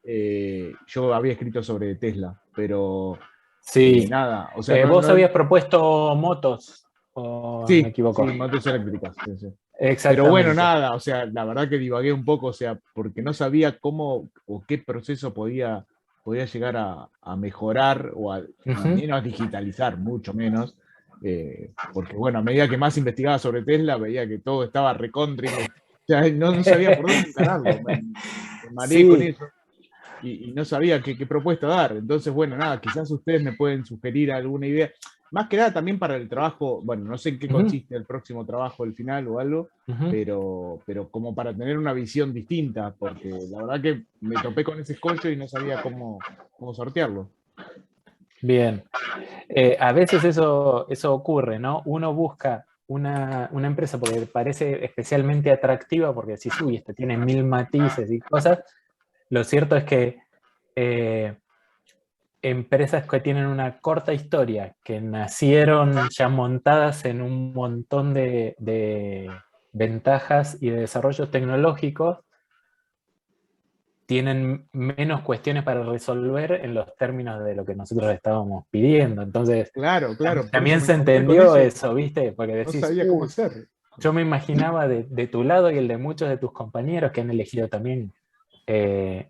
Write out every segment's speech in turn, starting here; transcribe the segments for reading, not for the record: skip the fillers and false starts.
yo había escrito sobre Tesla, pero Sí. nada, o sea, Vos habías propuesto motos, o me sí, equivoco. sí, motos eléctricas, sí, sí. Pero bueno, Exactamente. nada, o sea, la verdad que divagué un poco, o sea, porque no sabía cómo o qué proceso podía llegar a mejorar o a Ujú. menos digitalizar, mucho menos. Porque bueno, a medida que más investigaba sobre Tesla, veía que todo estaba recontra. O sea, no sabía por dónde encararlo, me mareé con Sí. eso y no sabía qué propuesta dar. Entonces, bueno, nada, quizás ustedes me pueden sugerir alguna idea. Más que nada también para el trabajo, bueno, no sé en qué Ujú, consiste el próximo trabajo, el final o algo, ujú. pero como para tener una visión distinta, porque la verdad que me topé con ese escollo y no sabía cómo sortearlo. Bien. A veces eso ocurre, ¿no? Uno busca una empresa porque parece especialmente atractiva, porque decís, uy, este tiene mil matices y cosas. Lo cierto es que eh, empresas que tienen una corta historia, que nacieron ya montadas en un montón de ventajas y de desarrollos tecnológicos, tienen menos cuestiones para resolver en los términos de lo que nosotros estábamos pidiendo. Entonces, Claro, claro, por eso también me se encontré con entendió eso, eso, ¿viste? Porque no decís, sabía cómo hacer. yo me imaginaba de tu lado y el de muchos de tus compañeros que han elegido también eh,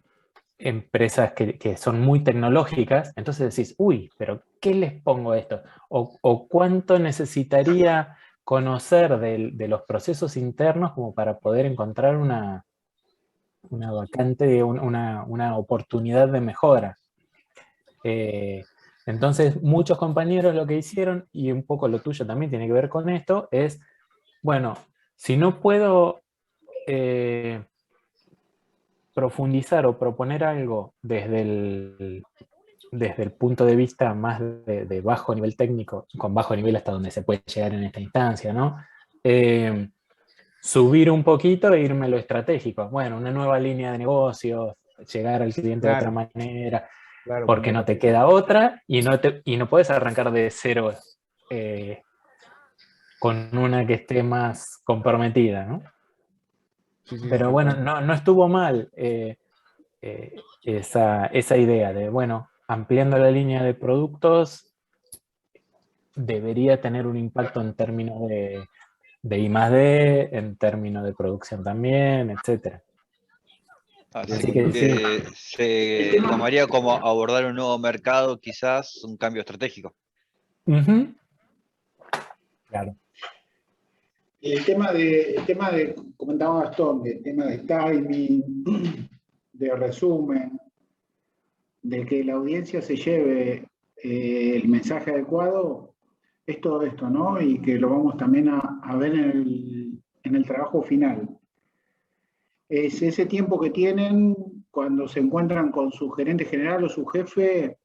empresas que son muy tecnológicas, entonces decís, uy, pero ¿qué les pongo a esto? O cuánto necesitaría conocer de los procesos internos como para poder encontrar una vacante, una oportunidad de mejora. Eh, entonces, muchos compañeros lo que hicieron, y un poco lo tuyo también tiene que ver con esto, es, bueno, si no puedo profundizar o proponer algo desde el punto de vista más de bajo nivel técnico, con bajo nivel hasta donde se puede llegar en esta instancia, ¿no? Eh, Subir un poquito e irme a lo estratégico. Bueno, una nueva línea de negocios, llegar al cliente de otra Claro, manera, claro, porque como no te queda otra y no puedes arrancar de cero eh, con una que esté más comprometida, ¿no? sí, sí, Pero tal bueno, cual. no estuvo mal esa idea de, bueno, ampliando la línea de productos debería tener un impacto en términos de I+D, en términos de producción también, etcétera. Así Así que sí. que El se tema, tomaría como abordar un nuevo mercado, quizás un cambio estratégico. Ujú. Claro. comentaba Gastón, el tema de timing, de resumen, de que la audiencia se lleve el mensaje adecuado, es todo esto, ¿no? Y que lo vamos también a ver en el trabajo final. Es ese tiempo que tienen cuando se encuentran con su gerente general o su jefe,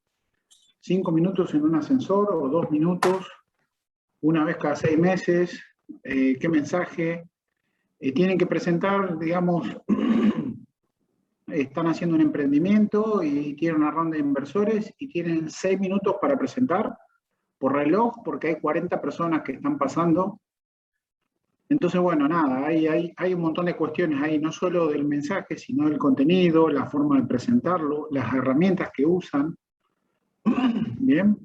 5 minutos en un ascensor o 2 minutos, una vez cada 6 meses, qué mensaje. Tienen que presentar, digamos, están haciendo un emprendimiento y tienen una ronda de inversores y tienen 6 minutos para presentar por reloj porque hay 40 personas que están pasando. Entonces, bueno, nada, hay un montón de cuestiones ahí, no solo del mensaje, sino del contenido, la forma de presentarlo, las herramientas que usan. Bien,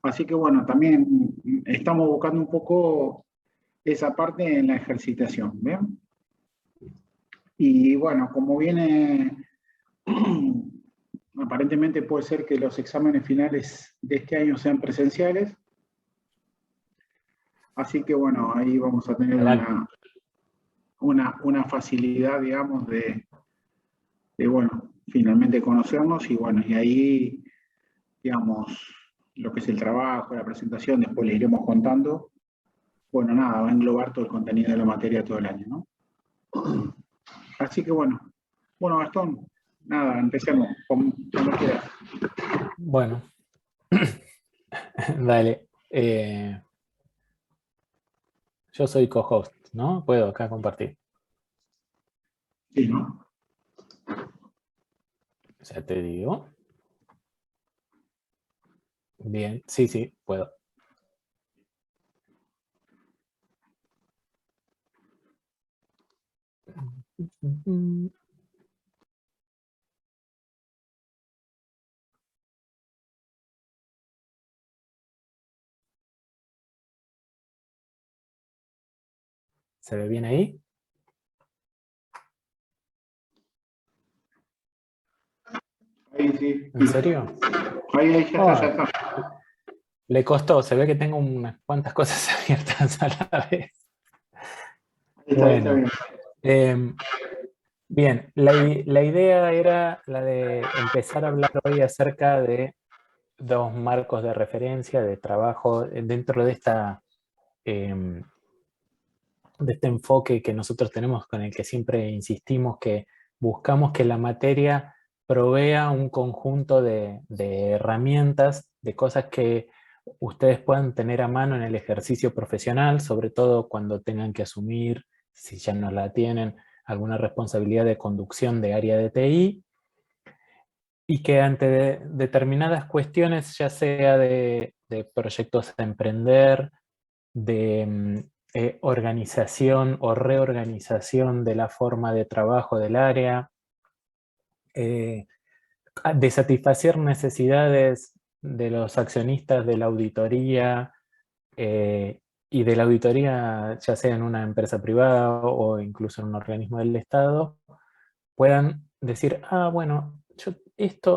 así que bueno, también estamos buscando un poco esa parte en la ejercitación. Bien, y bueno, como viene, aparentemente puede ser que los exámenes finales de este año sean presenciales, así que bueno, ahí vamos a tener Ojalá. una facilidad, digamos, bueno, finalmente conocernos y bueno, y ahí, digamos, lo que es el trabajo, la presentación, después le iremos contando. Bueno, nada, va a englobar todo el contenido de la materia todo el año, ¿no? Así que bueno, Gastón, nada, empecemos, cuando quieras. Bueno, dale. Yo soy co-host, ¿no? Puedo acá compartir. Sí, ¿no? Ya te digo. Bien, sí, sí, puedo. ¿Se ve bien ahí? Ahí sí. ¿En serio? Ahí ya está, ya está. Le costó, se ve que tengo unas cuantas cosas abiertas a la vez. Ahí está bien. Bien, la idea era la de empezar a hablar hoy acerca de dos marcos de referencia, de trabajo dentro de de este enfoque que nosotros tenemos, con el que siempre insistimos, que buscamos que la materia provea un conjunto de herramientas, de cosas que ustedes puedan tener a mano en el ejercicio profesional, sobre todo cuando tengan que asumir, si ya no la tienen, alguna responsabilidad de conducción de área de TI, y que ante determinadas cuestiones, ya sea de proyectos a emprender, de organización o reorganización de la forma de trabajo del área, de satisfacer necesidades de los accionistas de la auditoría, y de la auditoría, ya sea en una empresa privada o incluso en un organismo del Estado, puedan decir, bueno,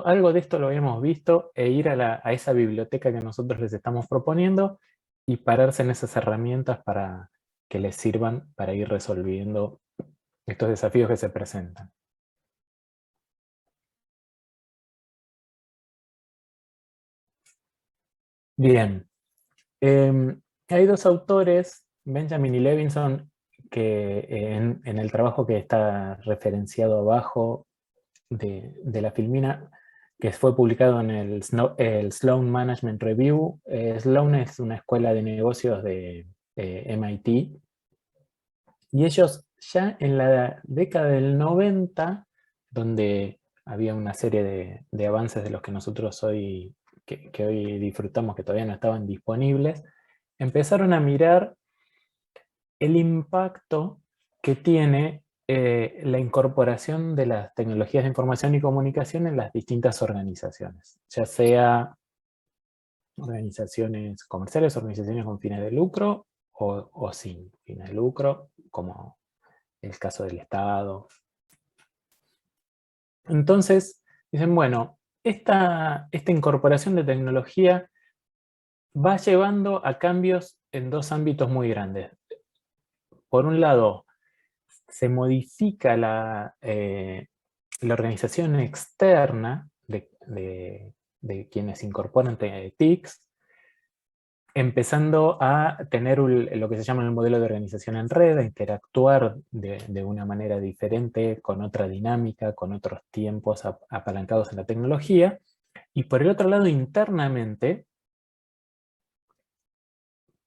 algo de esto lo habíamos visto, e ir a esa biblioteca que nosotros les estamos proponiendo y pararse en esas herramientas para que les sirvan para ir resolviendo estos desafíos que se presentan. Bien. Hay dos autores, Benjamin y Levinson, que en el trabajo que está referenciado abajo de la filmina, que fue publicado en el Sloan Management Review. Sloan es una escuela de negocios de MIT, y ellos ya en la década del 90, donde había una serie de avances de los que nosotros hoy, que hoy disfrutamos, que todavía no estaban disponibles, empezaron a mirar el impacto que tiene la incorporación de las tecnologías de información y comunicación en las distintas organizaciones, ya sea organizaciones comerciales, organizaciones con fines de lucro o sin fines de lucro, como el caso del Estado. Entonces, dicen, bueno, esta incorporación de tecnología va llevando a cambios en dos ámbitos muy grandes. Por un lado, se modifica la organización externa de quienes incorporan TICs, empezando a tener lo que se llama el modelo de organización en red, a interactuar de una manera diferente, con otra dinámica, con otros tiempos apalancados en la tecnología. Y por el otro lado, internamente,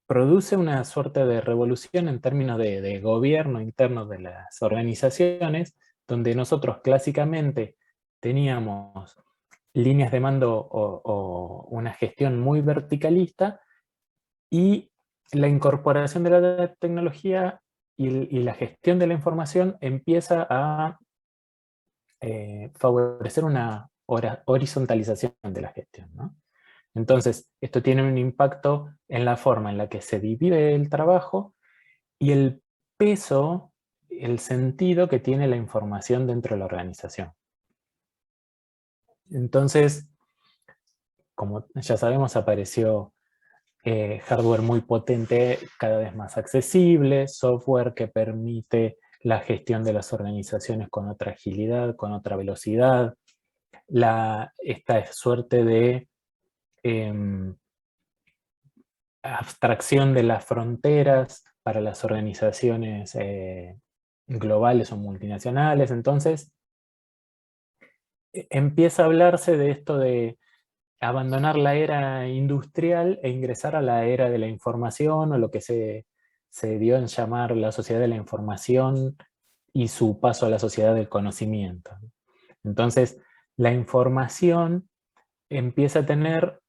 produce una suerte de revolución en términos de gobierno interno de las organizaciones, donde nosotros clásicamente teníamos líneas de mando o una gestión muy verticalista, y la incorporación de la tecnología y la gestión de la información empieza a favorecer una horizontalización de la gestión, ¿no? Entonces, esto tiene un impacto en la forma en la que se divide el trabajo y el peso, el sentido que tiene la información dentro de la organización. Entonces, como ya sabemos, apareció hardware muy potente, cada vez más accesible, software que permite la gestión de las organizaciones con otra agilidad, con otra velocidad, esta suerte de abstracción de las fronteras para las organizaciones globales o multinacionales. Entonces, empieza a hablarse de esto de abandonar la era industrial e ingresar a la era de la información, o lo que se dio en llamar la sociedad de la información y su paso a la sociedad del conocimiento. Entonces, la información empieza a tener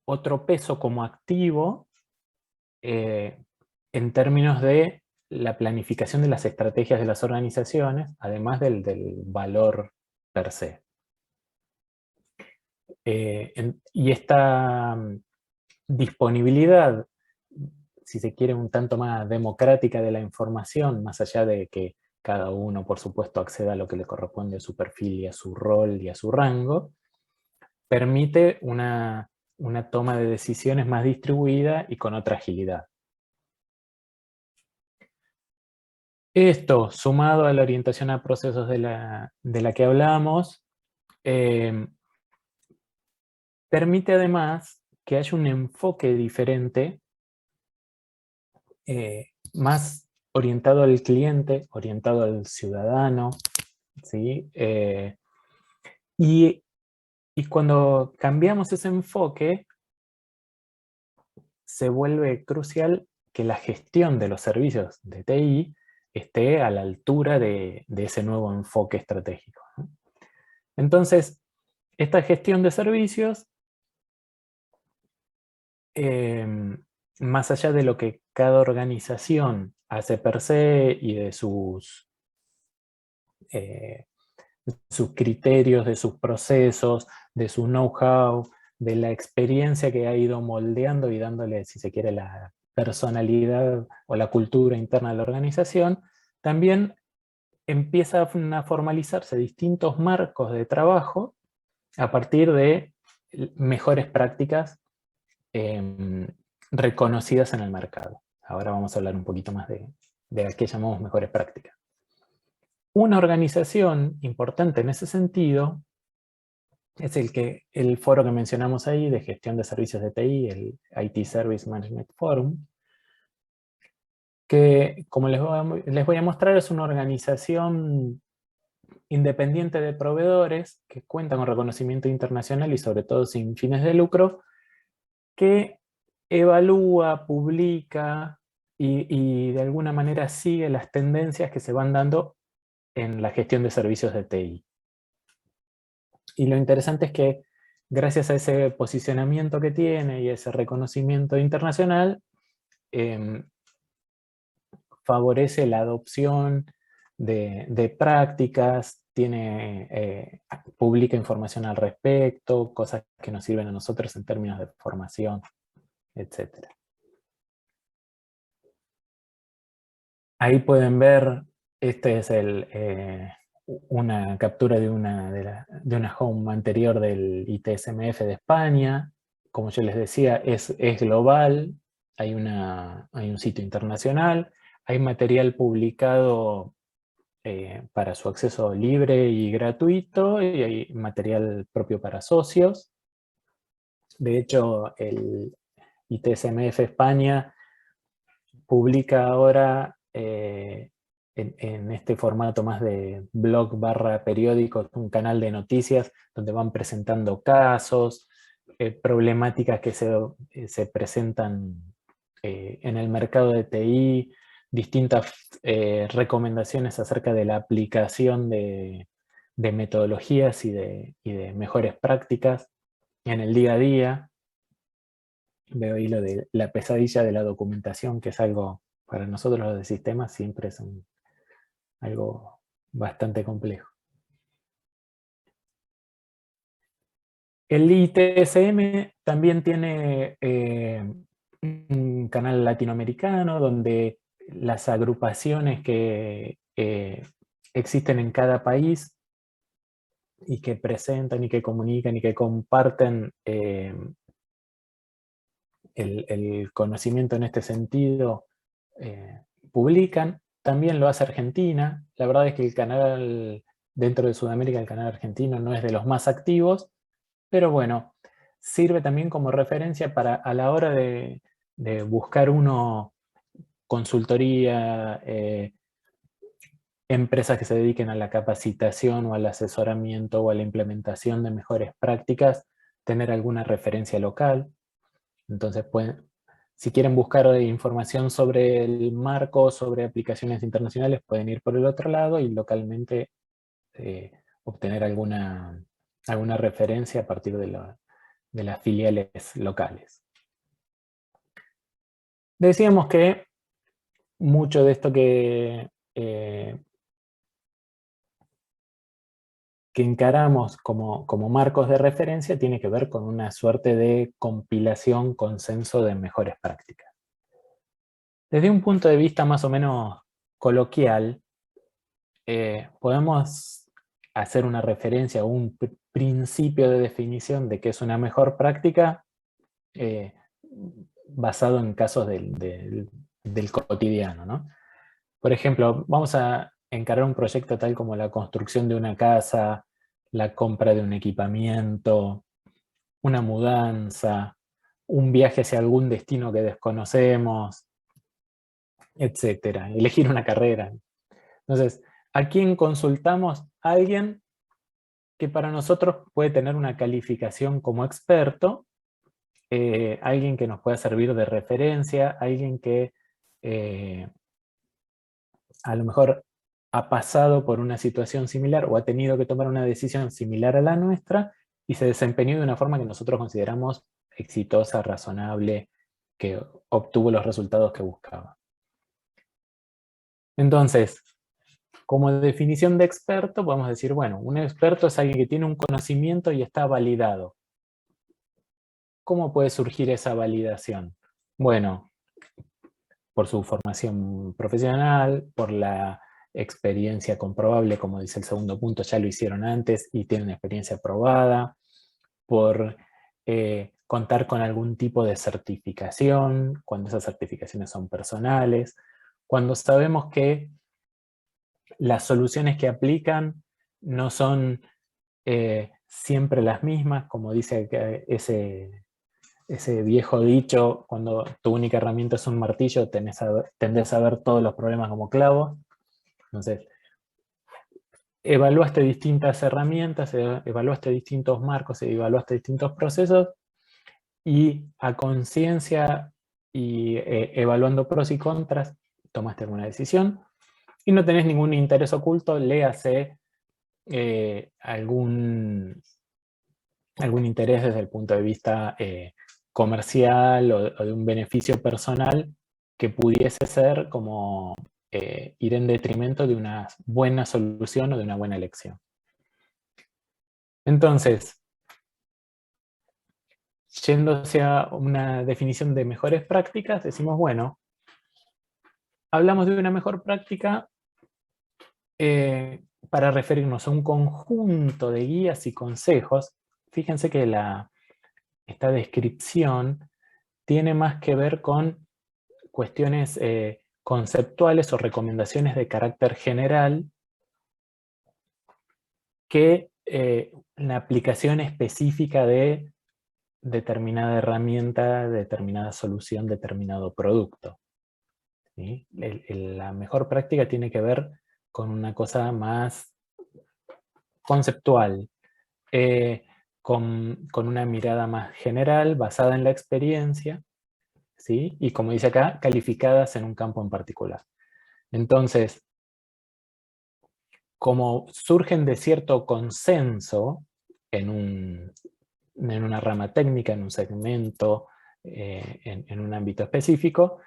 otro peso como activo en términos de la planificación de las estrategias de las organizaciones, además del valor per se. Y esta disponibilidad si se quiere, un tanto más democrática de la información, más allá de que cada uno, por supuesto, acceda a lo que le corresponde a su perfil y a su rol y a su rango, permite una toma de decisiones más distribuida y con otra agilidad. Esto, sumado a la orientación a procesos de la que hablamos, permite además que haya un enfoque diferente, más orientado al cliente, orientado al ciudadano, ¿sí? Y cuando cambiamos ese enfoque, se vuelve crucial que la gestión de los servicios de TI esté a la altura de ese nuevo enfoque estratégico, ¿no? Entonces, esta gestión de servicios, más allá de lo que cada organización hace per se y de sus criterios, de sus procesos, de su know-how, de la experiencia que ha ido moldeando y dándole, si se quiere, la personalidad o la cultura interna de la organización, también empiezan a formalizarse distintos marcos de trabajo a partir de mejores prácticas reconocidas en el mercado. Ahora vamos a hablar un poquito más de qué llamamos mejores prácticas. Una organización importante en ese sentido es el foro que mencionamos ahí de gestión de servicios de TI, el IT Service Management Forum, que, como les voy a mostrar, es una organización independiente de proveedores que cuenta con reconocimiento internacional y sobre todo sin fines de lucro, que evalúa, publica y de alguna manera sigue las tendencias que se van dando en la gestión de servicios de TI. Y lo interesante es que gracias a ese posicionamiento que tiene y ese reconocimiento internacional, favorece la adopción de prácticas, publica información al respecto, cosas que nos sirven a nosotros en términos de formación, etc. Ahí pueden ver, este es una captura de una home anterior del ITSMF de España. Como yo les decía, es global, hay un sitio internacional, hay material publicado para su acceso libre y gratuito, y hay material propio para socios. De hecho, el ITSMF España publica ahora en este formato más de blog / periódico, un canal de noticias donde van presentando casos, problemáticas que se presentan en el mercado de TI, distintas recomendaciones acerca de la aplicación de metodologías y de mejores prácticas en el día a día. Veo ahí lo de la pesadilla de la documentación, que es algo, para nosotros los de sistemas, siempre es algo bastante complejo. El ITSM también tiene un canal latinoamericano donde las agrupaciones que existen en cada país y que presentan y que comunican y que comparten el conocimiento en este sentido, publican. También lo hace Argentina. La verdad es que el canal dentro de Sudamérica, el canal argentino, no es de los más activos, pero bueno, sirve también como referencia para a la hora de buscar uno consultoría, empresas que se dediquen a la capacitación o al asesoramiento o a la implementación de mejores prácticas, tener alguna referencia local. Entonces, si quieren buscar información sobre el marco, sobre aplicaciones internacionales, pueden ir por el otro lado y localmente obtener alguna referencia a partir de las filiales locales. Decíamos que mucho de esto que encaramos como marcos de referencia tiene que ver con una suerte de compilación, consenso de mejores prácticas. Desde un punto de vista más o menos coloquial, podemos hacer una referencia a un principio de definición de qué es una mejor práctica basado en casos del cotidiano, ¿no? Por ejemplo, vamos a encarar un proyecto tal como la construcción de una casa, la compra de un equipamiento, una mudanza, un viaje hacia algún destino que desconocemos, etcétera. Elegir una carrera. Entonces, ¿a quién consultamos? A alguien que para nosotros puede tener una calificación como experto, alguien que nos pueda servir de referencia, alguien que a lo mejor ha pasado por una situación similar o ha tenido que tomar una decisión similar a la nuestra y se desempeñó de una forma que nosotros consideramos exitosa, razonable, que obtuvo los resultados que buscaba. Entonces, como definición de experto, podemos decir, bueno, un experto es alguien que tiene un conocimiento y está validado. ¿Cómo puede surgir esa validación? Bueno, por su formación profesional, por la experiencia comprobable, como dice el segundo punto, ya lo hicieron antes y tienen experiencia probada, por contar con algún tipo de certificación, cuando esas certificaciones son personales, cuando sabemos que las soluciones que aplican no son siempre las mismas, como dice ese viejo dicho, cuando tu única herramienta es un martillo, tendés a ver todos los problemas como clavos. Entonces, evaluaste distintas herramientas, evaluaste distintos marcos, evaluaste distintos procesos, y a conciencia y evaluando pros y contras, tomaste alguna decisión, y no tenés ningún interés oculto, léase algún interés desde el punto de vista comercial o de un beneficio personal que pudiese ser como ir en detrimento de una buena solución o de una buena elección. Entonces, yendo hacia una definición de mejores prácticas, decimos, bueno, hablamos de una mejor práctica para referirnos a un conjunto de guías y consejos. Fíjense que esta descripción tiene más que ver con cuestiones conceptuales o recomendaciones de carácter general que la aplicación específica de determinada herramienta, determinada solución, determinado producto. ¿Sí? La mejor práctica tiene que ver con una cosa más conceptual, con una mirada más general, basada en la experiencia, ¿sí? Y como dice acá, calificadas en un campo en particular. Entonces, como surgen de cierto consenso en una rama técnica, en un segmento, en un ámbito específico,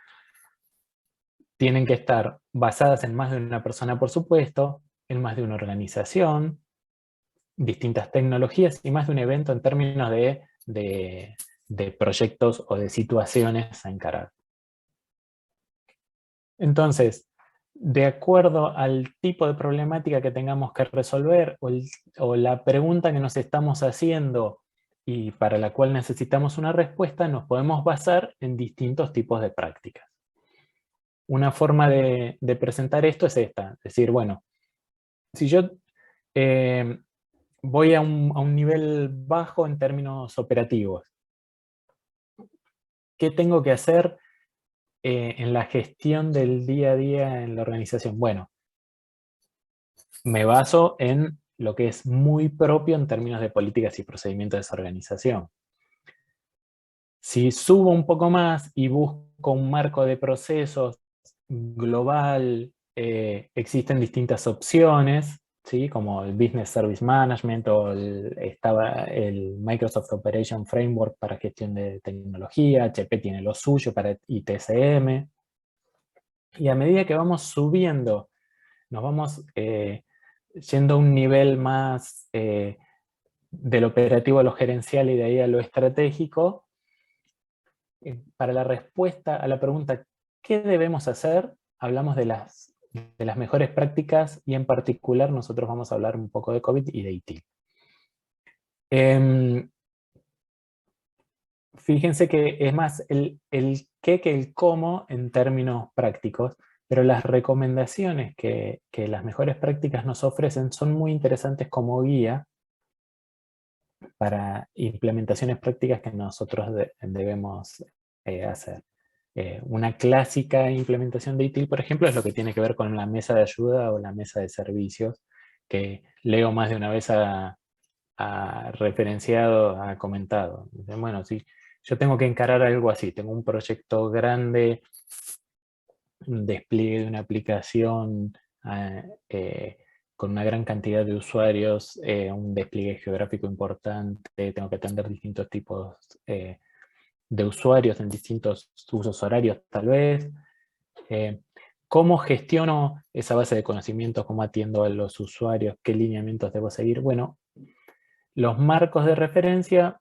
tienen que estar basadas en más de una persona, por supuesto, en más de una organización, distintas tecnologías y más de un evento en términos de proyectos o de situaciones a encarar. Entonces, de acuerdo al tipo de problemática que tengamos que resolver o la pregunta que nos estamos haciendo y para la cual necesitamos una respuesta, nos podemos basar en distintos tipos de prácticas. Una forma de presentar esto es esta, es decir, bueno, si yo voy a un nivel bajo en términos operativos, ¿qué tengo que hacer en la gestión del día a día en la organización? Bueno, me baso en lo que es muy propio en términos de políticas y procedimientos de esa organización. Si subo un poco más y busco un marco de procesos global, existen distintas opciones, ¿sí? Como el Business Service Management o estaba el Microsoft Operation Framework para gestión de tecnología, HP tiene lo suyo para ITSM. Y a medida que vamos subiendo, nos vamos yendo a un nivel más del operativo a lo gerencial y de ahí a lo estratégico, para la respuesta a la pregunta ¿qué debemos hacer? Hablamos de las mejores prácticas y en particular nosotros vamos a hablar un poco de COVID y de ITIL. Fíjense que es más el qué que el cómo en términos prácticos, pero las recomendaciones que las mejores prácticas nos ofrecen son muy interesantes como guía para implementaciones prácticas que nosotros debemos hacer. Una clásica implementación de ITIL, por ejemplo, es lo que tiene que ver con la mesa de ayuda o la mesa de servicios, que Leo más de una vez ha referenciado, ha comentado. Bueno, si yo tengo que encarar algo así, tengo un proyecto grande, un despliegue de una aplicación con una gran cantidad de usuarios, un despliegue geográfico importante, tengo que atender distintos tipos de usuarios en distintos usos horarios tal vez. ¿Cómo gestiono esa base de conocimientos? ¿Cómo atiendo a los usuarios? ¿Qué lineamientos debo seguir? Bueno, los marcos de referencia,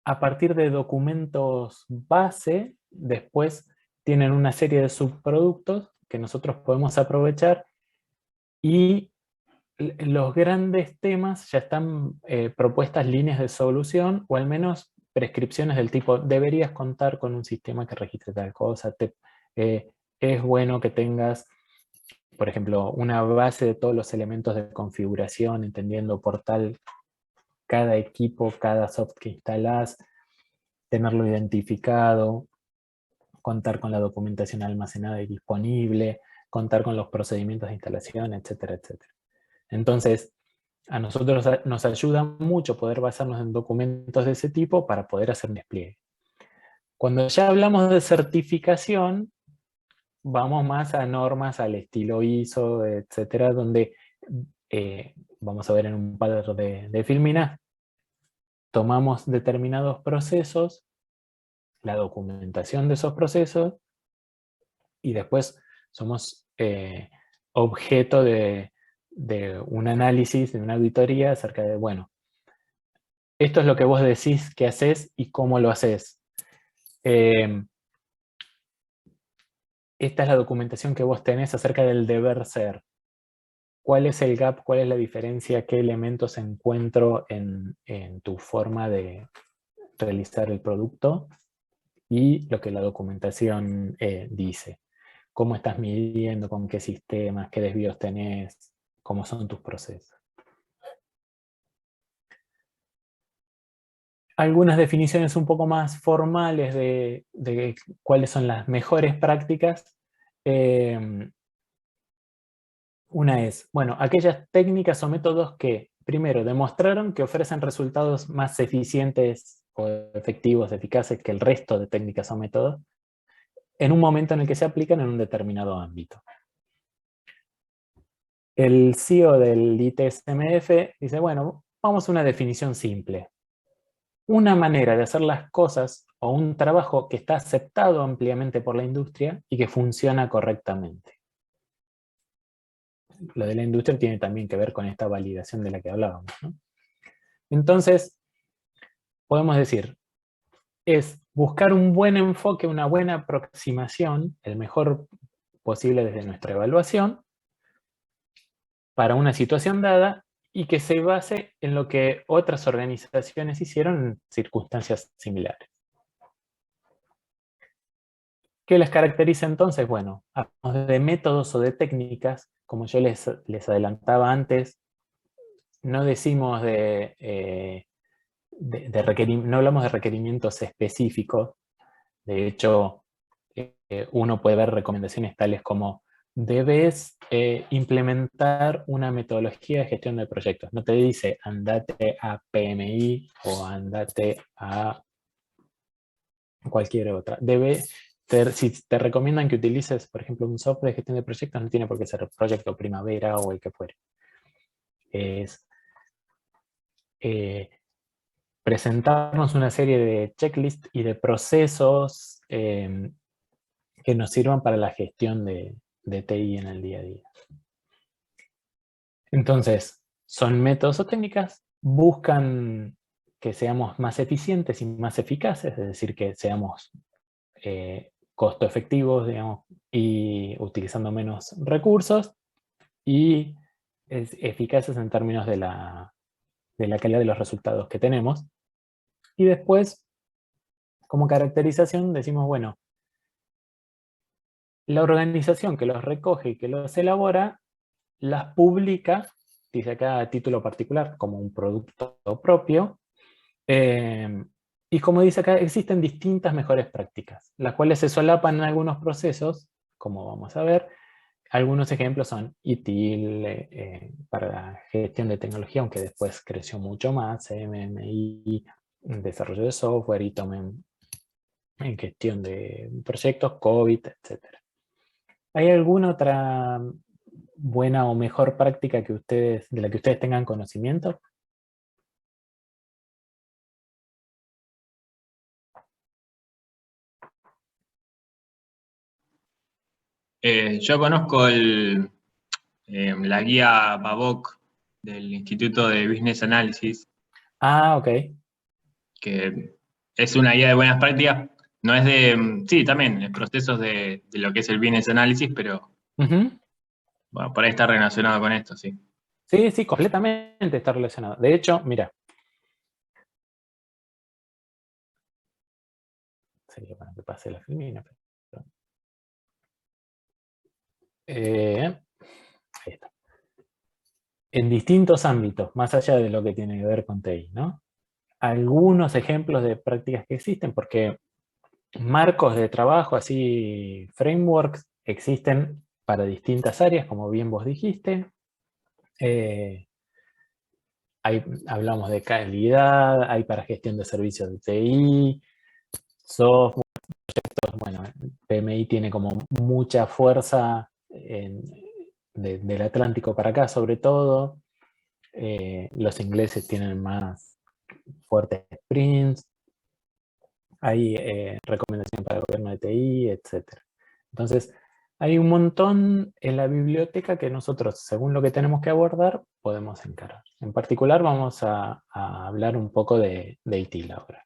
a partir de documentos base, después tienen una serie de subproductos que nosotros podemos aprovechar y los grandes temas ya están propuestas líneas de solución o al menos prescripciones del tipo deberías contar con un sistema que registre tal cosa, es bueno que tengas, por ejemplo, una base de todos los elementos de configuración, entendiendo por tal cada equipo, cada software que instalás, tenerlo identificado, contar con la documentación almacenada y disponible, contar con los procedimientos de instalación, etcétera, etcétera. Entonces, a nosotros nos ayuda mucho poder basarnos en documentos de ese tipo para poder hacer un despliegue. Cuando ya hablamos de certificación, vamos más a normas al estilo ISO, etcétera, donde vamos a ver en un par de filminas, tomamos determinados procesos, la documentación de esos procesos, y después somos objeto de un análisis, de una auditoría acerca de, bueno, esto es lo que vos decís que haces y cómo lo haces. Esta es la documentación que vos tenés acerca del deber ser. ¿Cuál es el gap? ¿Cuál es la diferencia? ¿Qué elementos encuentro en tu forma de realizar el producto? Y lo que la documentación dice. ¿Cómo estás midiendo? ¿Con qué sistemas? ¿Qué desvíos tenés? ¿Cómo son tus procesos? Algunas definiciones un poco más formales de cuáles son las mejores prácticas. Una es, bueno, aquellas técnicas o métodos que, primero, demostraron que ofrecen resultados más eficientes o efectivos, eficaces que el resto de técnicas o métodos, en un momento en el que se aplican en un determinado ámbito. El CEO del ITSMF dice, bueno, vamos a una definición simple. Una manera de hacer las cosas o un trabajo que está aceptado ampliamente por la industria y que funciona correctamente. Lo de la industria tiene también que ver con esta validación de la que hablábamos, ¿no? Entonces, podemos decir, es buscar un buen enfoque, una buena aproximación, el mejor posible desde nuestra evaluación, para una situación dada y que se base en lo que otras organizaciones hicieron en circunstancias similares. ¿Qué les caracteriza entonces? Bueno, hablamos de métodos o de técnicas, como yo les adelantaba antes, no decimos no hablamos de requerimientos específicos. De hecho, uno puede ver recomendaciones tales como debes implementar una metodología de gestión de proyectos. No te dice andate a PMI o andate a cualquier otra. Si te recomiendan que utilices, por ejemplo, un software de gestión de proyectos, no tiene por qué ser Proyecto Primavera o el que fuere. Es presentarnos una serie de checklists y de procesos que nos sirvan para la gestión de TI en el día a día. Entonces, son métodos o técnicas, buscan que seamos más eficientes y más eficaces, es decir, que seamos costo efectivos, digamos, y utilizando menos recursos, y eficaces en términos de la calidad de los resultados que tenemos. Y después, como caracterización, decimos, bueno, la organización que los recoge y que los elabora, las publica, dice acá a título particular, como un producto propio. Y como dice acá, existen distintas mejores prácticas, las cuales se solapan en algunos procesos, como vamos a ver. Algunos ejemplos son ITIL para la gestión de tecnología, aunque después creció mucho más, MMI, desarrollo de software, ITOM en gestión de proyectos, COVID, etc. ¿Hay alguna otra buena o mejor práctica de la que ustedes tengan conocimiento? Yo conozco la guía BABOK del Instituto de Business Analysis, Ah, ok. que es una guía de buenas prácticas. No es sí, también, procesos de lo que es el Business Analysis, pero Ujú. bueno, por ahí está relacionado con esto, sí. Sí, sí, completamente está relacionado. De hecho, mira. Sería para que pase la filmina. Ahí está. En distintos ámbitos, más allá de lo que tiene que ver con TI, ¿no? Algunos ejemplos de prácticas que existen, porque marcos de trabajo, así, frameworks, existen para distintas áreas, como bien vos dijiste. Hablamos de calidad, hay para gestión de servicios de TI, software, bueno, PMI tiene como mucha fuerza del Atlántico para acá, sobre todo. Los ingleses tienen más fuertes sprints. Hay recomendaciones para el gobierno de TI, etc. Entonces, hay un montón en la biblioteca que nosotros, según lo que tenemos que abordar, podemos encarar. En particular, vamos a hablar un poco de ITIL ahora.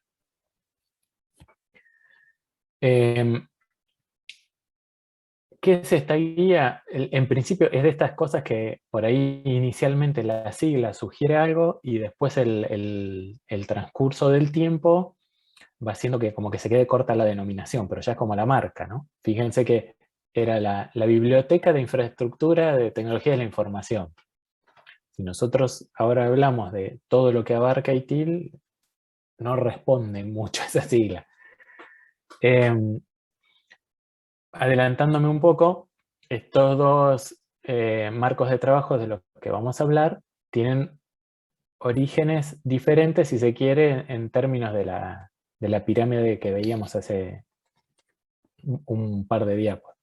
¿Qué es esta guía? En principio es de estas cosas que por ahí inicialmente la sigla sugiere algo y después el transcurso del tiempo va haciendo que como que se quede corta la denominación, pero ya es como la marca, ¿no? Fíjense que era la Biblioteca de Infraestructura de Tecnología de la Información. Si nosotros ahora hablamos de todo lo que abarca ITIL, no responde mucho a esa sigla. Adelantándome un poco, estos dos marcos de trabajo de los que vamos a hablar tienen orígenes diferentes, si se quiere, en términos de la pirámide que veíamos hace un par de diapos.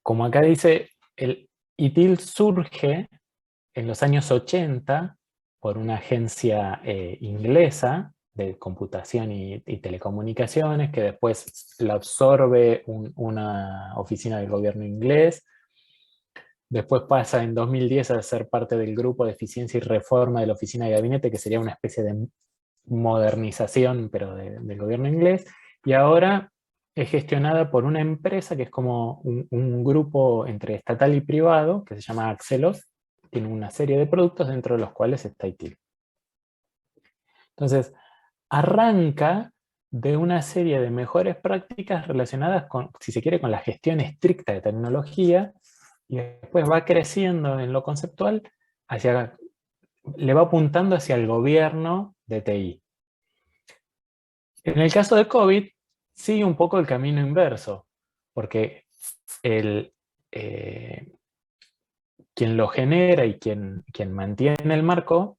Como acá dice, el ITIL surge en los años 80 por una agencia inglesa de computación y telecomunicaciones, que después la absorbe una oficina del gobierno inglés. Después pasa en 2010 a ser parte del grupo de eficiencia y reforma de la oficina de gabinete, que sería una especie de modernización, pero del gobierno inglés. Y ahora es gestionada por una empresa que es como un grupo entre estatal y privado, que se llama Axelos. Tiene una serie de productos dentro de los cuales está ITIL. Entonces, arranca de una serie de mejores prácticas relacionadas con, si se quiere, con la gestión estricta de tecnología, y después va creciendo en lo conceptual, le va apuntando hacia el gobierno de TI. En el caso de COVID, sigue un poco el camino inverso, porque quien lo genera y quien mantiene el marco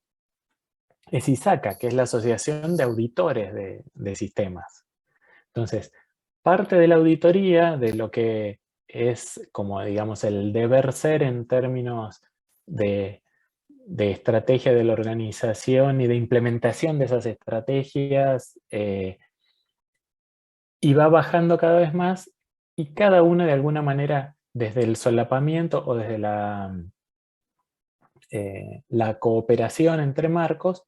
es ISACA, que es la Asociación de Auditores de Sistemas. Entonces, parte de la auditoría de lo que es, como digamos, el deber ser en términos de estrategia de la organización y de implementación de esas estrategias, y va bajando cada vez más, y cada una de alguna manera, desde el solapamiento o desde la cooperación entre marcos,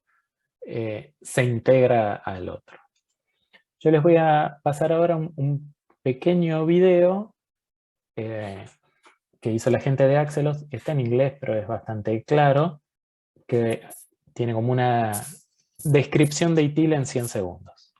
se integra al otro. Yo les voy a pasar ahora un pequeño video que hizo la gente de Axelos. Está en inglés, pero es bastante claro, que tiene como una descripción de ITIL en 100 segundos.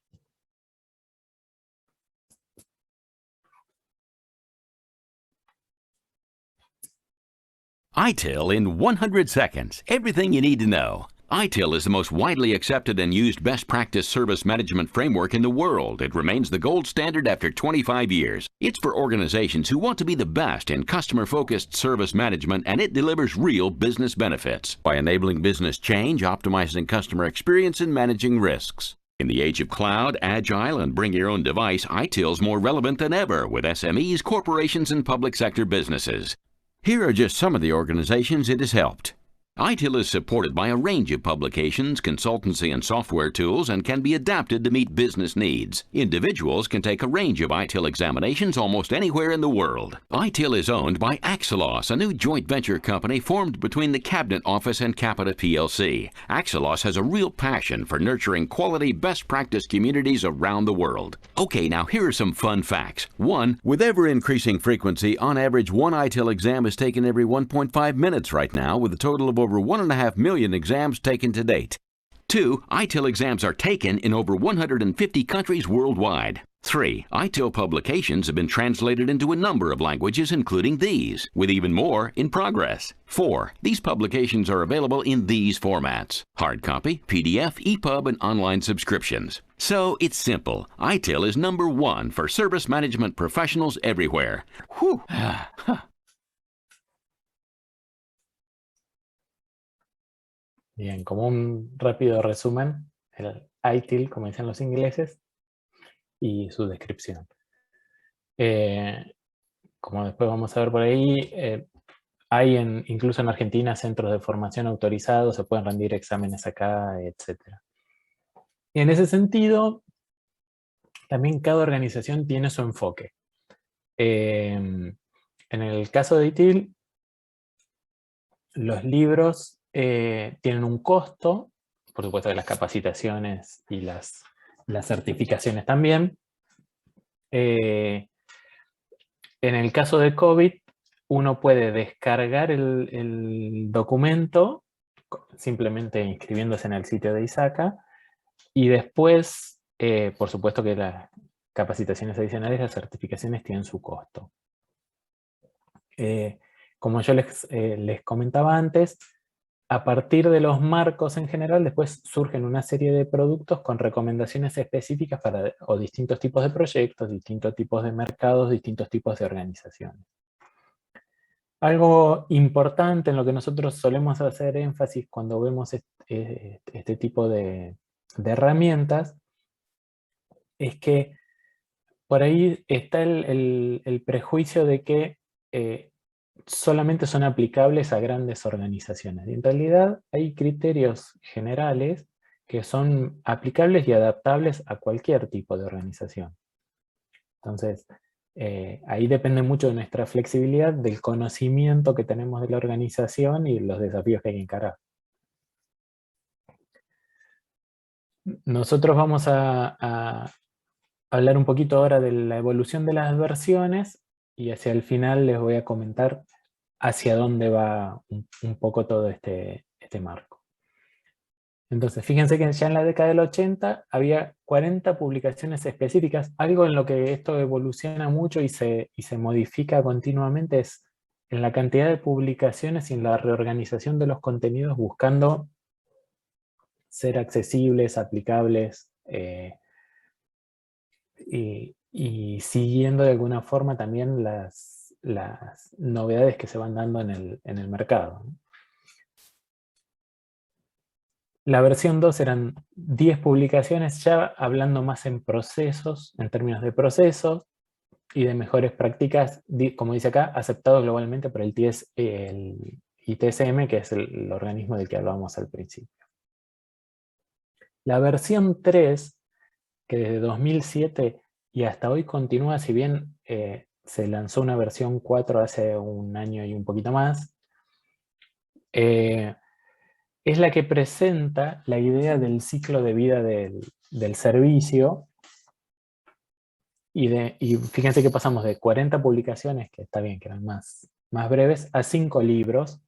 ITIL in 100 seconds. Everything you need to know. ITIL is the most widely accepted and used best practice service management framework in the world. It remains the gold standard after 25 years. It's for organizations who want to be the best in customer-focused service management, and it delivers real business benefits by enabling business change, optimizing customer experience, and managing risks. In the age of cloud, agile, and bring your own device, ITIL is more relevant than ever with SMEs, corporations, and public sector businesses. Here are just some of the organizations it has helped. ITIL is supported by a range of publications, consultancy, and software tools, and can be adapted to meet business needs. Individuals can take a range of ITIL examinations almost anywhere in the world. ITIL is owned by Axelos, a new joint venture company formed between the Cabinet Office and Capita PLC. Axelos has a real passion for nurturing quality best practice communities around the world. Okay, now here are some fun facts. 1. With ever-increasing frequency, on average, one ITIL exam is taken every 1.5 minutes right now, with a total of over 1.5 million exams taken to date. 2. ITIL exams are taken in over 150 countries worldwide. 3. ITIL publications have been translated into a number of languages, including these, with even more in progress. 4. These publications are available in these formats: hard copy, PDF, EPUB, and online subscriptions. So it's simple. ITIL is #1 for service management professionals everywhere. Whew. Bien, como un rápido resumen, el ITIL, como dicen los ingleses, y su descripción. Como después vamos a ver por ahí, hay incluso en Argentina centros de formación autorizados, se pueden rendir exámenes acá, etc. Y en ese sentido, también cada organización tiene su enfoque. En el caso de ITIL, los libros tienen un costo, por supuesto que las capacitaciones y las certificaciones también. En el caso de COVID, uno puede descargar el documento simplemente inscribiéndose en el sitio de ISACA, y después, por supuesto que las capacitaciones adicionales, las certificaciones tienen su costo. Como yo les comentaba antes, a partir de los marcos en general, después surgen una serie de productos con recomendaciones específicas para o distintos tipos de proyectos, distintos tipos de mercados, distintos tipos de organizaciones. Algo importante en lo que nosotros solemos hacer énfasis cuando vemos este tipo de herramientas es que por ahí está el prejuicio de que solamente son aplicables a grandes organizaciones. Y en realidad hay criterios generales que son aplicables y adaptables a cualquier tipo de organización. Entonces, ahí depende mucho de nuestra flexibilidad, del conocimiento que tenemos de la organización y los desafíos que hay que encarar. Nosotros vamos a hablar un poquito ahora de la evolución de las versiones, y hacia el final les voy a comentar hacia dónde va un poco todo este marco. Entonces, fíjense que ya en la década del 80 había 40 publicaciones específicas. Algo en lo que esto evoluciona mucho y se modifica continuamente es en la cantidad de publicaciones y en la reorganización de los contenidos, buscando ser accesibles, aplicables, y siguiendo de alguna forma también las novedades que se van dando en el mercado. La versión 2 eran 10 publicaciones, ya hablando más en procesos, en términos de procesos y de mejores prácticas, como dice acá, aceptados globalmente por el ITSM, que es el organismo del que hablábamos al principio. La versión 3, que desde 2007 y hasta hoy continúa, si bien se lanzó una versión 4 hace un año y un poquito más, es la que presenta la idea del ciclo de vida del servicio Y fíjense que pasamos de 40 publicaciones, que está bien, que eran más breves, a 5 libros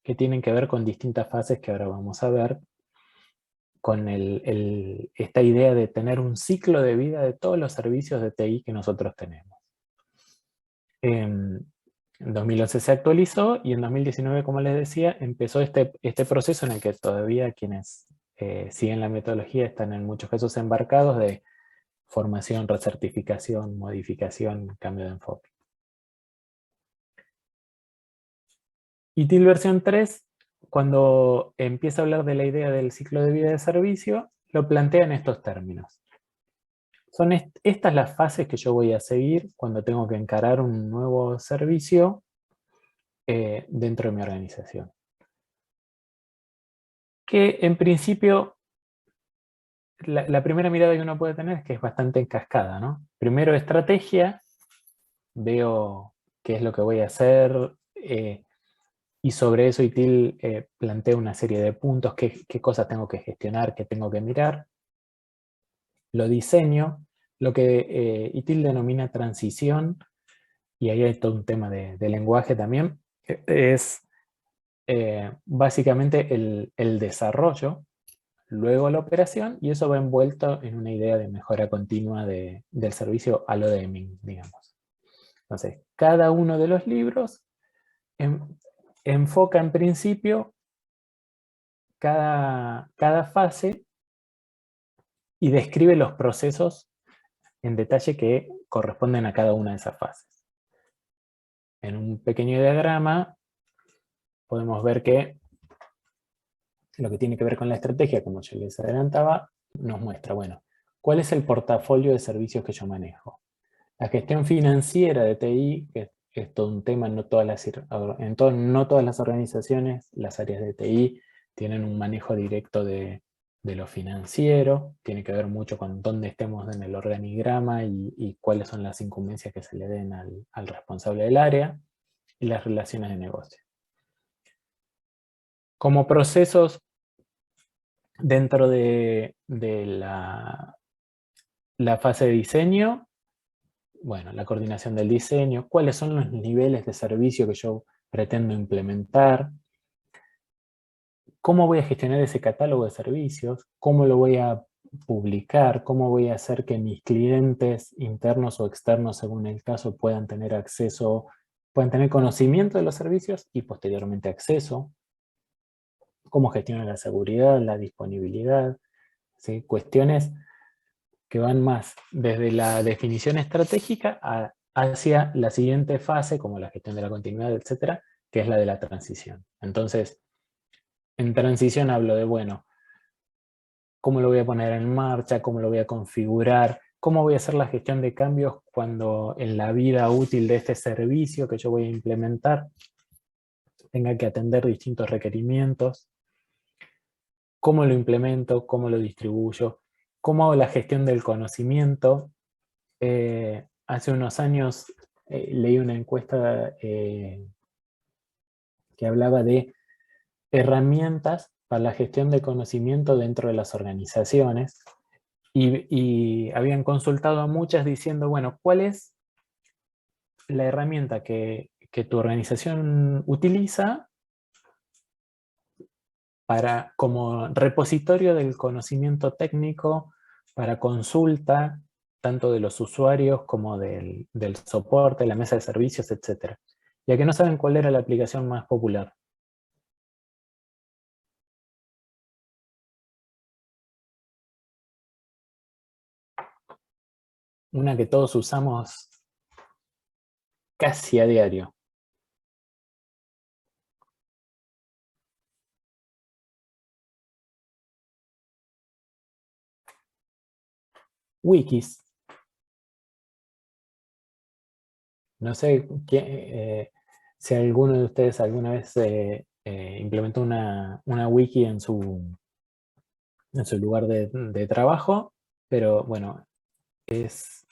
que tienen que ver con distintas fases que ahora vamos a ver, con esta idea de tener un ciclo de vida de todos los servicios de TI que nosotros tenemos. En 2011 se actualizó y en 2019, como les decía, empezó este proceso en el que todavía quienes siguen la metodología están en muchos casos embarcados de formación, recertificación, modificación, cambio de enfoque. ITIL versión 3, cuando empieza a hablar de la idea del ciclo de vida de servicio, lo plantea en estos términos. Son estas las fases que yo voy a seguir cuando tengo que encarar un nuevo servicio dentro de mi organización. Que en principio, la primera mirada que uno puede tener es que es bastante en cascada, ¿no? Primero estrategia, veo qué es lo que voy a hacer, y sobre eso ITIL plantea una serie de puntos, qué cosas tengo que gestionar, qué tengo que mirar. Lo diseño, lo que ITIL denomina transición, y ahí hay todo un tema de lenguaje también, es básicamente el desarrollo, luego la operación, y eso va envuelto en una idea de mejora continua del servicio a lo Deming, digamos. Entonces, cada uno de los libros enfoca en principio cada fase y describe los procesos en detalle que corresponden a cada una de esas fases. En un pequeño diagrama podemos ver que lo que tiene que ver con la estrategia, como yo les adelantaba, nos muestra, bueno, ¿cuál es el portafolio de servicios que yo manejo? La gestión financiera de TI, que es todo un tema, no todas las organizaciones, las áreas de TI tienen un manejo directo de lo financiero, tiene que ver mucho con dónde estemos en el organigrama y cuáles son las incumbencias que se le den al responsable del área, y las relaciones de negocio. Como procesos dentro de la fase de diseño, bueno, la coordinación del diseño, cuáles son los niveles de servicio que yo pretendo implementar, cómo voy a gestionar ese catálogo de servicios, cómo lo voy a publicar, cómo voy a hacer que mis clientes internos o externos, según el caso, puedan tener acceso, puedan tener conocimiento de los servicios y posteriormente acceso, cómo gestionar la seguridad, la disponibilidad, ¿sí? Cuestiones que van más desde la definición estratégica hacia la siguiente fase, como la gestión de la continuidad, etcétera, que es la de la transición. Entonces, en transición hablo de, bueno, cómo lo voy a poner en marcha, cómo lo voy a configurar, cómo voy a hacer la gestión de cambios cuando en la vida útil de este servicio que yo voy a implementar tenga que atender distintos requerimientos, cómo lo implemento, cómo lo distribuyo, cómo hago la gestión del conocimiento. Hace unos años leí una encuesta que hablaba de herramientas para la gestión de conocimiento dentro de las organizaciones y habían consultado a muchas diciendo, bueno, ¿cuál es la herramienta que tu organización utiliza como repositorio del conocimiento técnico para consulta, tanto de los usuarios como del soporte, la mesa de servicios, etc. Ya que no saben cuál era la aplicación más popular. Una que todos usamos casi a diario. Wikis. No sé si alguno de ustedes alguna vez implementó una wiki en su lugar de trabajo, pero bueno, es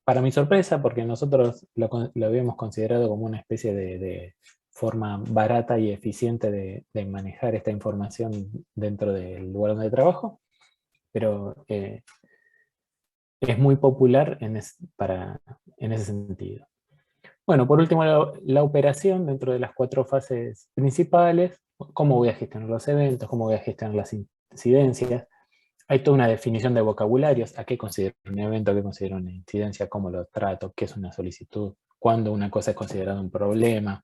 para mi sorpresa, porque nosotros lo habíamos considerado como una especie de forma barata y eficiente de manejar esta información dentro del lugar donde trabajo, pero es muy popular en ese sentido. Bueno, por último, la operación dentro de las 4 fases principales. ¿Cómo voy a gestionar los eventos? ¿Cómo voy a gestionar las incidencias? Hay toda una definición de vocabularios. ¿A qué considero un evento? ¿A qué considero una incidencia? ¿Cómo lo trato? ¿Qué es una solicitud? ¿Cuándo una cosa es considerada un problema?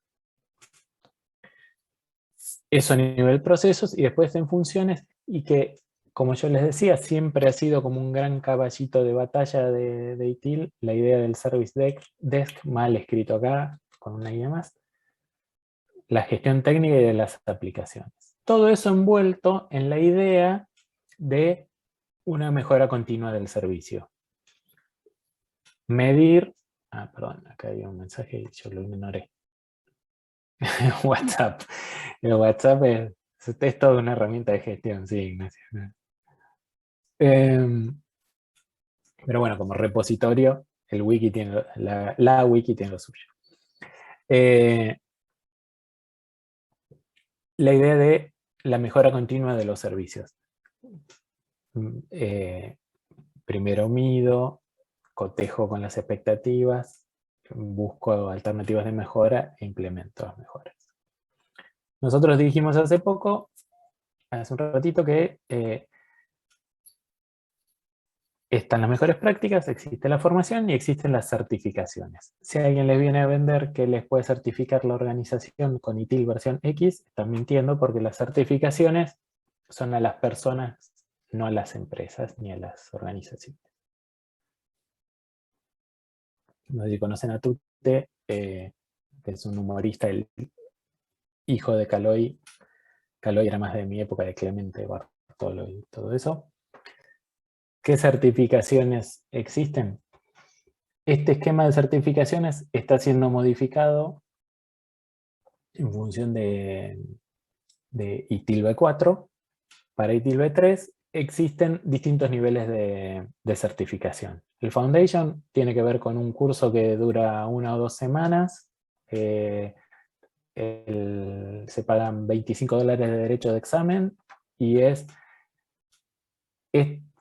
Eso a nivel procesos, y después en funciones, y que, como yo les decía, siempre ha sido como un gran caballito de batalla de ITIL, la idea del Service Desk, mal escrito acá, con una idea más, la gestión técnica y de las aplicaciones. Todo eso envuelto en la idea de una mejora continua del servicio. Medir, perdón, acá había un mensaje y yo lo ignoré. WhatsApp. El WhatsApp es toda una herramienta de gestión, sí, Ignacio. Pero bueno, como repositorio, el wiki tiene, la wiki tiene lo suyo. La idea de la mejora continua de los servicios. Primero mido, cotejo con las expectativas, busco alternativas de mejora e implemento las mejoras. Nosotros dijimos hace un ratito, que están las mejores prácticas, existe la formación y existen las certificaciones. Si alguien les viene a vender que les puede certificar la organización con ITIL versión X, están mintiendo, porque las certificaciones son a las personas, no a las empresas ni a las organizaciones. No sé si conocen a Tute, que es un humorista, el hijo de Caloi. Caloi era más de mi época, de Clemente Bartolo y todo eso. ¿Qué certificaciones existen? Este esquema de certificaciones está siendo modificado en función de ITIL V4. Para ITIL V3 existen distintos niveles de certificación. El Foundation tiene que ver con un curso que dura 1 o 2 semanas. Se pagan $25 de derecho de examen, y es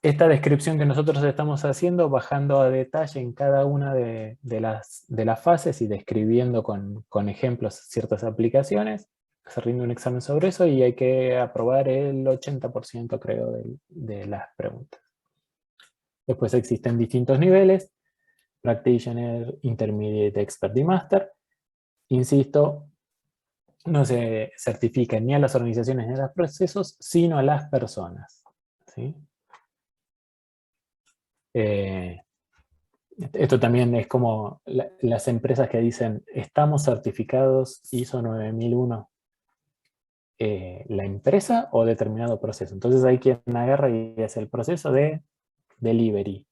esta descripción que nosotros estamos haciendo, bajando a detalle en cada una de las fases y describiendo con ejemplos ciertas aplicaciones. Se rinde un examen sobre eso y hay que aprobar el 80%, creo, de las preguntas. Después existen distintos niveles: Practitioner, Intermediate, Expert y Master. Insisto, no se certifica ni a las organizaciones ni a los procesos, sino a las personas, ¿sí? Esto también es como las empresas que dicen, estamos certificados ISO 9001. ¿La empresa o determinado proceso? Entonces hay quien agarra y hace el proceso de delivery,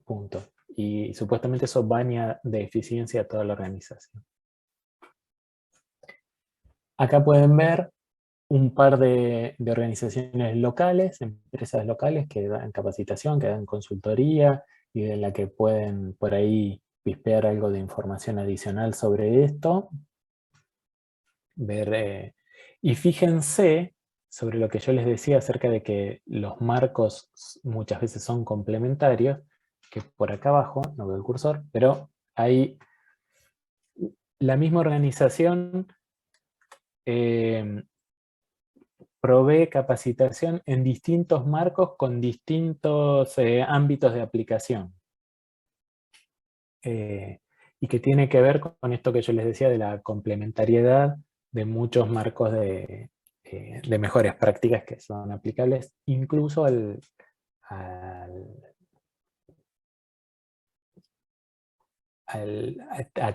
punto. Y supuestamente eso baña de eficiencia a toda la organización. Acá pueden ver un par de organizaciones locales, empresas locales que dan capacitación, que dan consultoría, y de la que pueden por ahí pispear algo de información adicional sobre esto. Y fíjense sobre lo que yo les decía acerca de que los marcos muchas veces son complementarios, que por acá abajo, no veo el cursor, pero hay la misma organización provee capacitación en distintos marcos con distintos ámbitos de aplicación. Y que tiene que ver con esto que yo les decía de la complementariedad de muchos marcos de mejores prácticas que son aplicables incluso a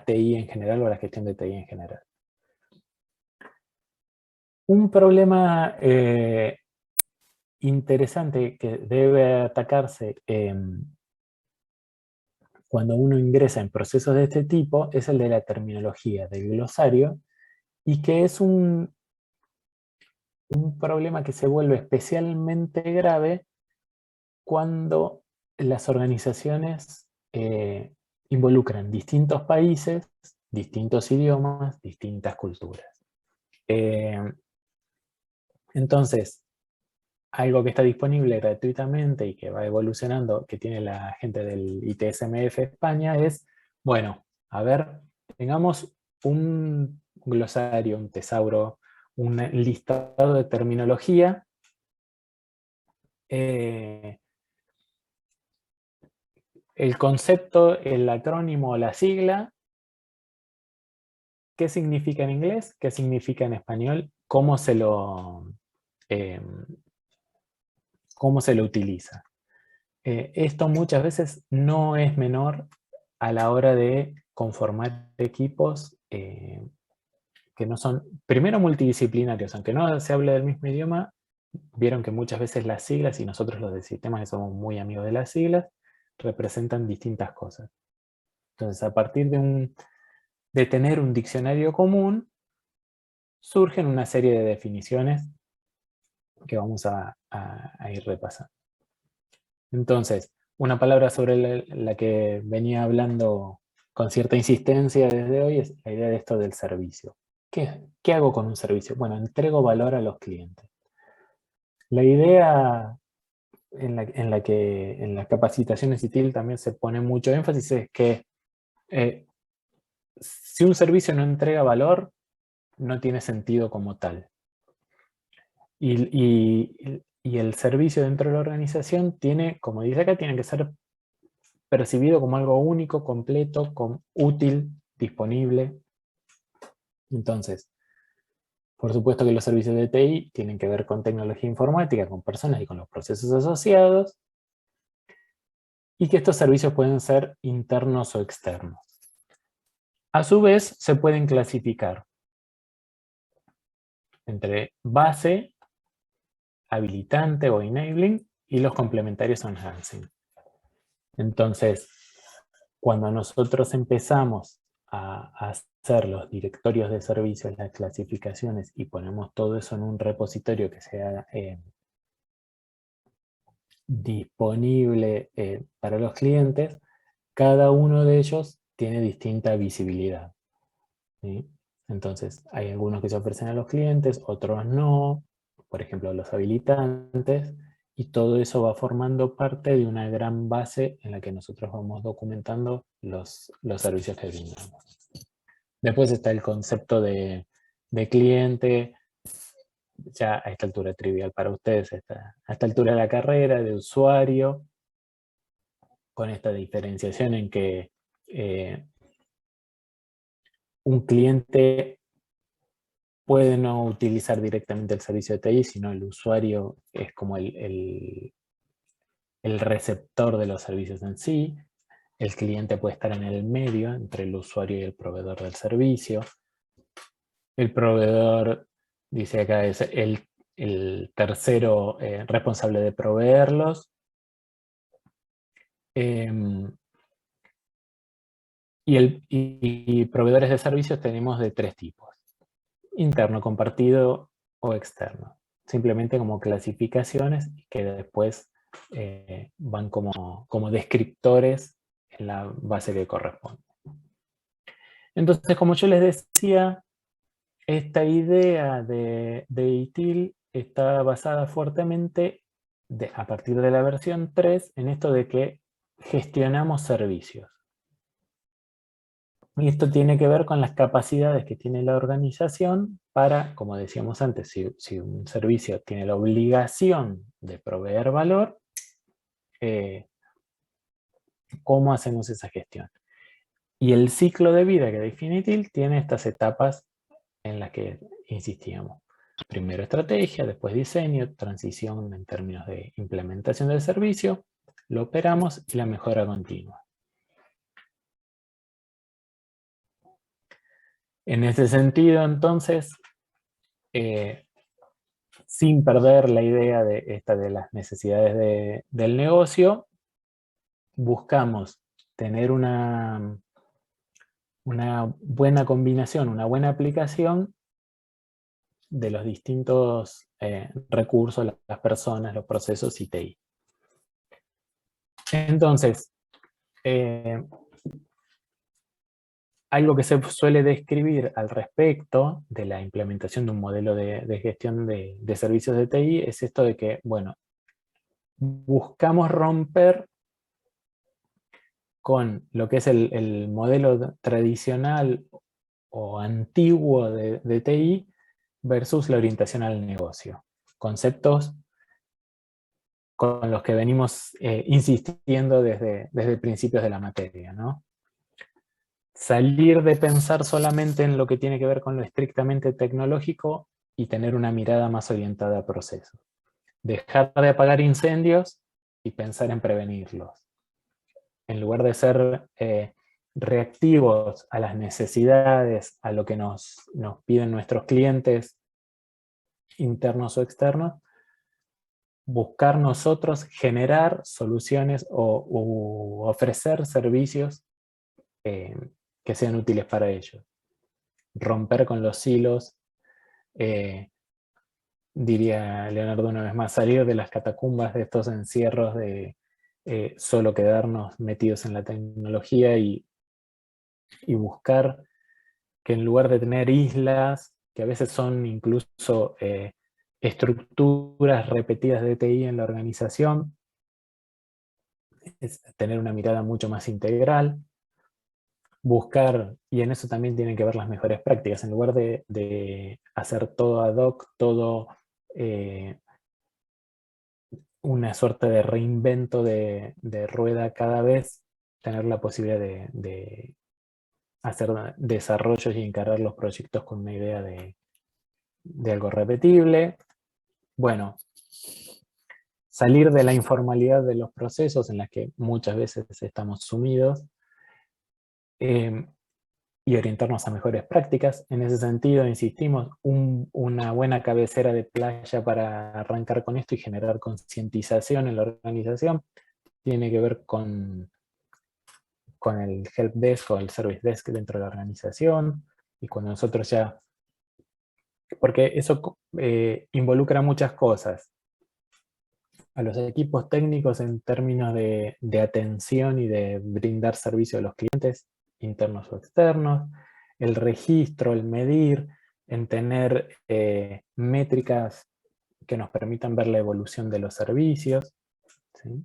TI en general, o a la gestión de TI en general. Un problema interesante que debe atacarse cuando uno ingresa en procesos de este tipo es el de la terminología, del glosario, y que es un problema que se vuelve especialmente grave cuando las organizaciones involucran distintos países, distintos idiomas, distintas culturas. Entonces, algo que está disponible gratuitamente y que va evolucionando, que tiene la gente del ITSMF España, es, bueno, a ver, tengamos un glosario, un tesauro, un listado de terminología el concepto, el acrónimo o la sigla, qué significa en inglés, qué significa en español, cómo se lo utiliza. Esto muchas veces no es menor a la hora de conformar equipos que no son, primero multidisciplinarios, aunque no se hable del mismo idioma, vieron que muchas veces las siglas, y nosotros los de sistemas que somos muy amigos de las siglas, representan distintas cosas. Entonces, a partir de tener un diccionario común, surgen una serie de definiciones que vamos a ir repasando. Entonces, una palabra sobre la que venía hablando con cierta insistencia desde hoy es la idea de esto del servicio. ¿Qué hago con un servicio? Bueno, entrego valor a los clientes. La idea en las capacitaciones ITIL también se pone mucho énfasis es que si un servicio no entrega valor, no tiene sentido como tal. Y el servicio dentro de la organización tiene, como dice acá, tiene que ser percibido como algo único, completo, útil, disponible. Entonces, por supuesto que los servicios de TI tienen que ver con tecnología informática, con personas y con los procesos asociados, y que estos servicios pueden ser internos o externos. A su vez, se pueden clasificar entre base, habilitante o enabling, y los complementarios o enhancing. Entonces, cuando nosotros empezamos a hacer los directorios de servicios, las clasificaciones, y ponemos todo eso en un repositorio que sea disponible para los clientes, cada uno de ellos tiene distinta visibilidad, ¿sí? Entonces, hay algunos que se ofrecen a los clientes, otros no, por ejemplo, los habilitantes, y todo eso va formando parte de una gran base en la que nosotros vamos documentando los servicios que brindamos. Después está el concepto de cliente, ya a esta altura trivial para ustedes, a esta altura de la carrera, de usuario, con esta diferenciación en que un cliente puede no utilizar directamente el servicio de TI, sino el usuario es como el receptor de los servicios en sí. El cliente puede estar en el medio entre el usuario y el proveedor del servicio. El proveedor, dice acá, es el tercero responsable de proveerlos. Y proveedores de servicios tenemos de tres tipos: interno, compartido o externo. Simplemente como clasificaciones que después van como descriptores en la base que corresponde. Entonces, como yo les decía, esta idea de ITIL está basada fuertemente a partir de la versión 3 en esto de que gestionamos servicios. Y esto tiene que ver con las capacidades que tiene la organización para, como decíamos antes, si un servicio tiene la obligación de proveer valor, ¿cómo hacemos esa gestión? Y el ciclo de vida que define ITIL tiene estas etapas en las que insistíamos. Primero estrategia, después diseño, transición en términos de implementación del servicio, lo operamos y la mejora continua. En ese sentido, entonces, sin perder la idea de las necesidades del negocio, buscamos tener una buena combinación, una buena aplicación de los distintos recursos, las personas, los procesos y TI. Entonces, algo que se suele describir al respecto de la implementación de un modelo de gestión de servicios de TI es esto de que, bueno, buscamos romper con lo que es el modelo tradicional o antiguo de TI versus la orientación al negocio. Conceptos con los que venimos insistiendo desde principios de la materia, ¿no? Salir de pensar solamente en lo que tiene que ver con lo estrictamente tecnológico y tener una mirada más orientada a procesos. Dejar de apagar incendios y pensar en prevenirlos. En lugar de ser reactivos a las necesidades, a lo que nos piden nuestros clientes internos o externos, buscar nosotros generar soluciones o ofrecer servicios que sean útiles para ellos. Romper con los silos, diría Leonardo una vez más, salir de las catacumbas de estos encierros de solo quedarnos metidos en la tecnología y buscar que en lugar de tener islas, que a veces son incluso estructuras repetidas de TI en la organización, es tener una mirada mucho más integral, buscar, y en eso también tienen que ver las mejores prácticas, en lugar de hacer todo ad hoc, todo una suerte de reinvento de rueda cada vez, tener la posibilidad de hacer desarrollos y encarar los proyectos con una idea de algo repetible. Bueno, salir de la informalidad de los procesos en las que muchas veces estamos sumidos y orientarnos a mejores prácticas. En ese sentido, insistimos, una buena cabecera de playa para arrancar con esto y generar concientización en la organización tiene que ver con el help desk o el service desk dentro de la organización, y cuando nosotros ya, porque eso involucra muchas cosas, a los equipos técnicos en términos de atención y de brindar servicio a los clientes, internos o externos, el registro, el medir, en tener métricas que nos permitan ver la evolución de los servicios, ¿sí?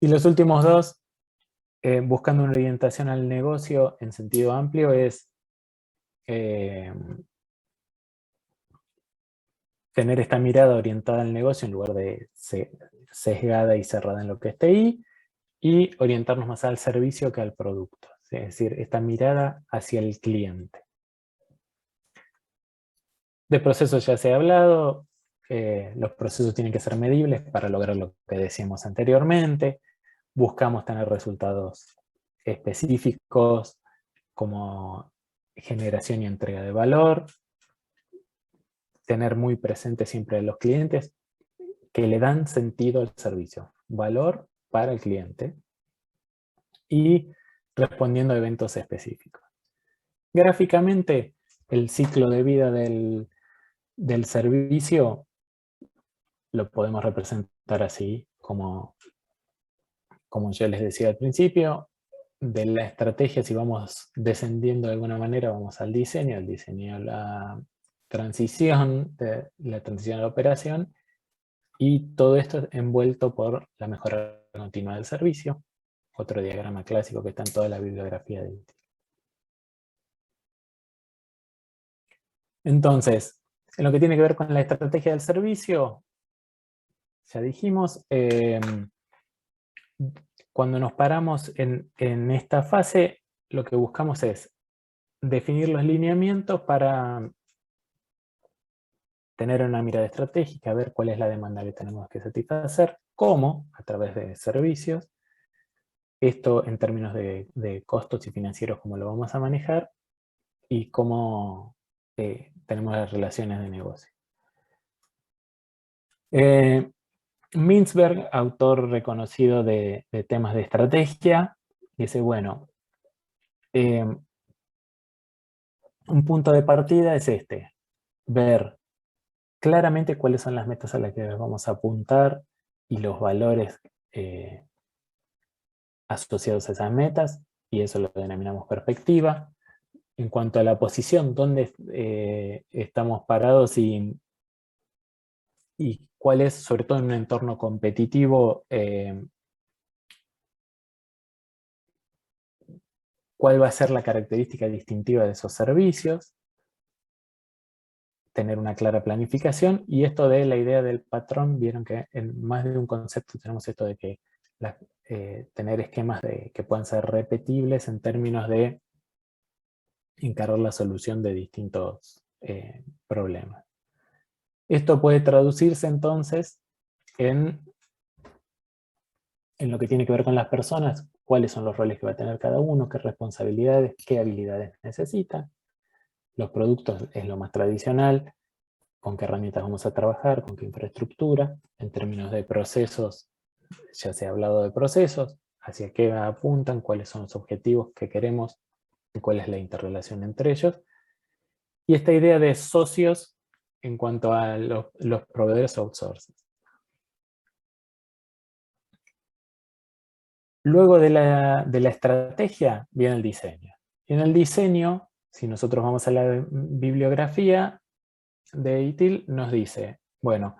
Y los últimos dos, buscando una orientación al negocio en sentido amplio, es tener esta mirada orientada al negocio en lugar de sesgada y cerrada en lo que es TI, y orientarnos más al servicio que al producto. Es decir, esta mirada hacia el cliente. De procesos ya se ha hablado, los procesos tienen que ser medibles para lograr lo que decíamos anteriormente. Buscamos tener resultados específicos como generación y entrega de valor, tener muy presente siempre a los clientes que le dan sentido al servicio, valor para el cliente y respondiendo a eventos específicos. Gráficamente, el ciclo de vida del servicio lo podemos representar así, como yo les decía al principio. De la estrategia, si vamos descendiendo de alguna manera, vamos al diseño a la transición, de la transición a la operación, y todo esto envuelto por la mejora continua del servicio. Otro diagrama clásico que está en toda la bibliografía de ITIL. Entonces, en lo que tiene que ver con la estrategia del servicio, ya dijimos, cuando nos paramos en esta fase, lo que buscamos es definir los lineamientos para tener una mirada estratégica, ver cuál es la demanda que tenemos que satisfacer, cómo, a través de servicios, esto en términos de costos y financieros, cómo lo vamos a manejar, y cómo tenemos las relaciones de negocio. Mintzberg, autor reconocido de temas de estrategia, dice, bueno, un punto de partida es ver claramente cuáles son las metas a las que vamos a apuntar y los valores asociados a esas metas, y eso lo denominamos perspectiva. En cuanto a la posición, dónde estamos parados y cuál es, sobre todo en un entorno competitivo, cuál va a ser la característica distintiva de esos servicios, tener una clara planificación, y esto de la idea del patrón, vieron que en más de un concepto tenemos esto de que tener esquemas que puedan ser repetibles en términos de encarar la solución de distintos problemas. Esto puede traducirse entonces en lo que tiene que ver con las personas, cuáles son los roles que va a tener cada uno, qué responsabilidades, qué habilidades necesita. Los productos es lo más tradicional, con qué herramientas vamos a trabajar, con qué infraestructura. En términos de procesos, ya se ha hablado de procesos, hacia qué apuntan, cuáles son los objetivos que queremos, y cuál es la interrelación entre ellos. Y esta idea de socios en cuanto a los proveedores outsourcing. Luego de la estrategia viene el diseño. Y en el diseño, si nosotros vamos a la bibliografía de ITIL, nos dice, bueno,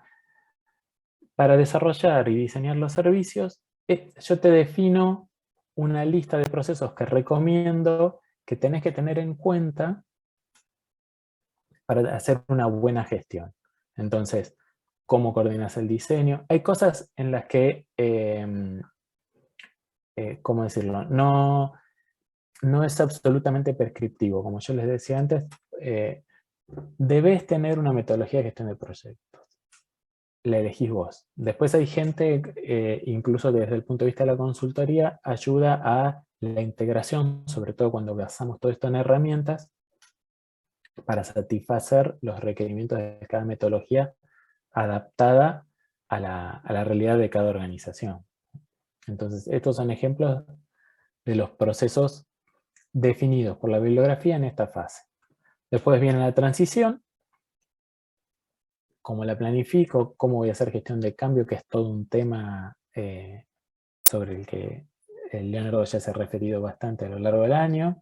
para desarrollar y diseñar los servicios, yo te defino una lista de procesos que recomiendo que tenés que tener en cuenta para hacer una buena gestión. Entonces, ¿cómo coordinas el diseño? Hay cosas en las que, ¿cómo decirlo? No es absolutamente prescriptivo. Como yo les decía antes, debes tener una metodología de gestión de proyectos. La elegís vos. Después hay gente, incluso desde el punto de vista de la consultoría, ayuda a la integración, sobre todo cuando basamos todo esto en herramientas, para satisfacer los requerimientos de cada metodología adaptada a la realidad de cada organización. Entonces, estos son ejemplos de los procesos definidos por la bibliografía en esta fase. Después viene la transición, cómo la planifico, cómo voy a hacer gestión de cambio, que es todo un tema sobre el que Leonardo ya se ha referido bastante a lo largo del año.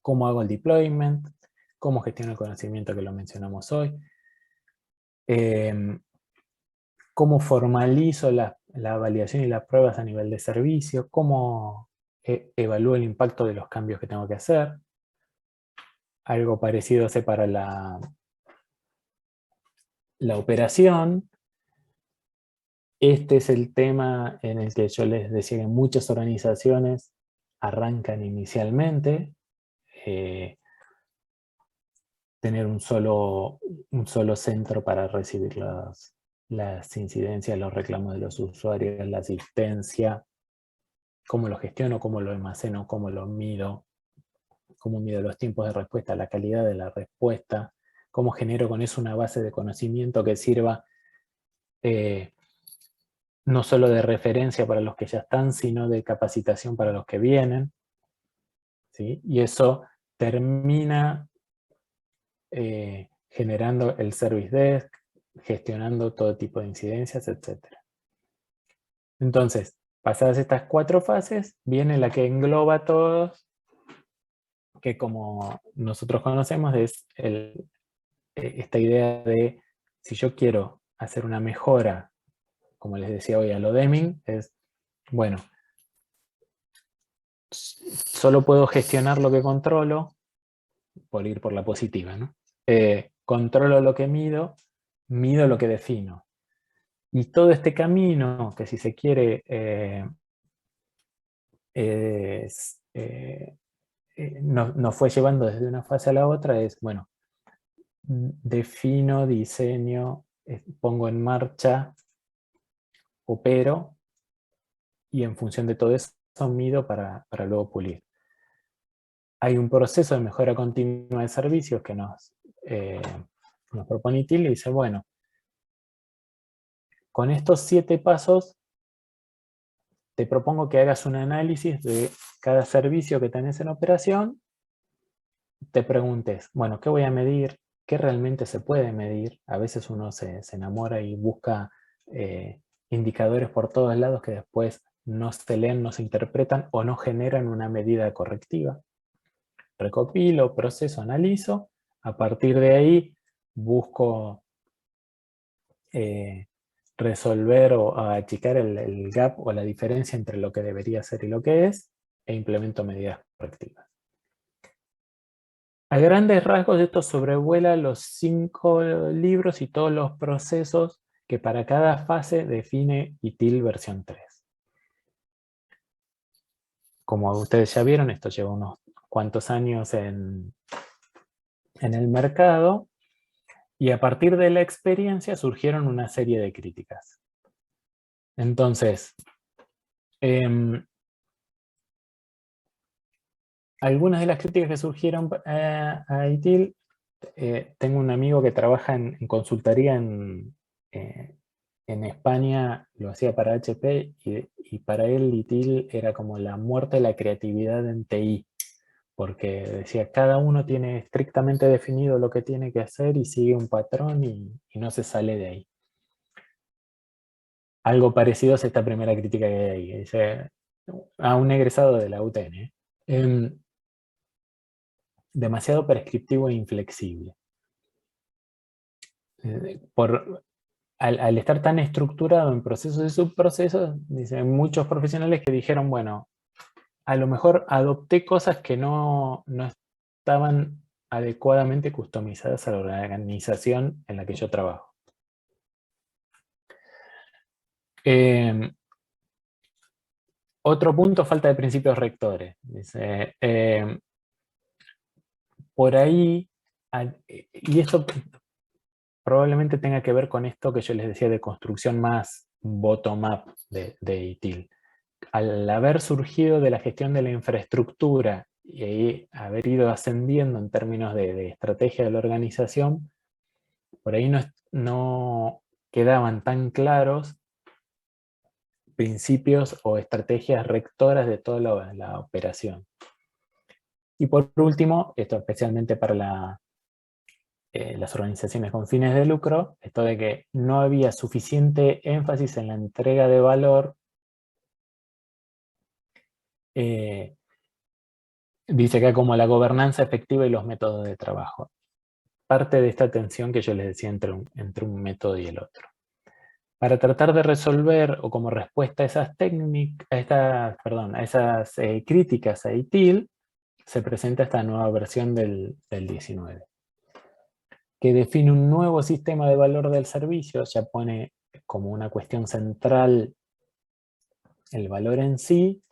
Cómo hago el deployment, cómo gestiono el conocimiento, que lo mencionamos hoy. Cómo formalizo la validación y las pruebas a nivel de servicio, cómo evalúo el impacto de los cambios que tengo que hacer. Algo parecido hace para la operación. Este es el tema en el que yo les decía que muchas organizaciones arrancan inicialmente. Tener un solo centro para recibir las incidencias, los reclamos de los usuarios, la asistencia, cómo lo gestiono, cómo lo almaceno, cómo lo mido, cómo mido los tiempos de respuesta, la calidad de la respuesta, cómo genero con eso una base de conocimiento que sirva no solo de referencia para los que ya están, sino de capacitación para los que vienen, ¿sí? Y eso termina generando el service desk, gestionando todo tipo de incidencias, etc. Entonces, pasadas estas 4 fases, viene la que engloba todos, que como nosotros conocemos es esta idea de, si yo quiero hacer una mejora, como les decía hoy a lo Deming, es, bueno, solo puedo gestionar lo que controlo, por ir por la positiva, ¿no? Controlo lo que mido lo que defino. Y todo este camino, que si se quiere, nos fue llevando desde una fase a la otra, es, bueno, defino, diseño, pongo en marcha, opero, y en función de todo eso mido para luego pulir. Hay un proceso de mejora continua de servicios que nos propone ITIL y dice, bueno, con estos 7 pasos te propongo que hagas un análisis de cada servicio que tenés en operación, te preguntes, bueno, ¿qué voy a medir? ¿Qué realmente se puede medir? A veces uno se enamora y busca indicadores por todos lados que después no se leen, no se interpretan o no generan una medida correctiva. Recopilo, proceso, analizo. A partir de ahí busco resolver o achicar el gap o la diferencia entre lo que debería ser y lo que es, e implemento medidas correctivas. A grandes rasgos esto sobrevuela los 5 libros y todos los procesos que para cada fase define ITIL versión 3. Como ustedes ya vieron, esto lleva unos cuantos años en el mercado, y a partir de la experiencia surgieron una serie de críticas. Entonces, algunas de las críticas que surgieron a ITIL, tengo un amigo que trabaja en consultoría en España, lo hacía para HP, y para él ITIL era como la muerte de la creatividad en TI, porque decía, cada uno tiene estrictamente definido lo que tiene que hacer y sigue un patrón y no se sale de ahí. Algo parecido es esta primera crítica que hay ahí. Dice, a un egresado de la UTN, demasiado prescriptivo e inflexible. Al estar tan estructurado en procesos y subprocesos, dicen muchos profesionales que dijeron, bueno, a lo mejor adopté cosas que no estaban adecuadamente customizadas a la organización en la que yo trabajo. Otro punto, falta de principios rectores. Dice, por ahí, y esto probablemente tenga que ver con esto que yo les decía de construcción más bottom-up de ITIL. Al haber surgido de la gestión de la infraestructura y ahí haber ido ascendiendo en términos de estrategia de la organización, por ahí no quedaban tan claros principios o estrategias rectoras de toda la operación. Y por último, esto especialmente para las organizaciones con fines de lucro, esto de que no había suficiente énfasis en la entrega de valor. Dice acá como la gobernanza efectiva y los métodos de trabajo. Parte de esta tensión que yo les decía entre un método y el otro. Para tratar de resolver, o como respuesta a esas críticas a ITIL, se presenta esta nueva versión del 19, que define un nuevo sistema de valor del servicio, ya pone como una cuestión central el valor en sí,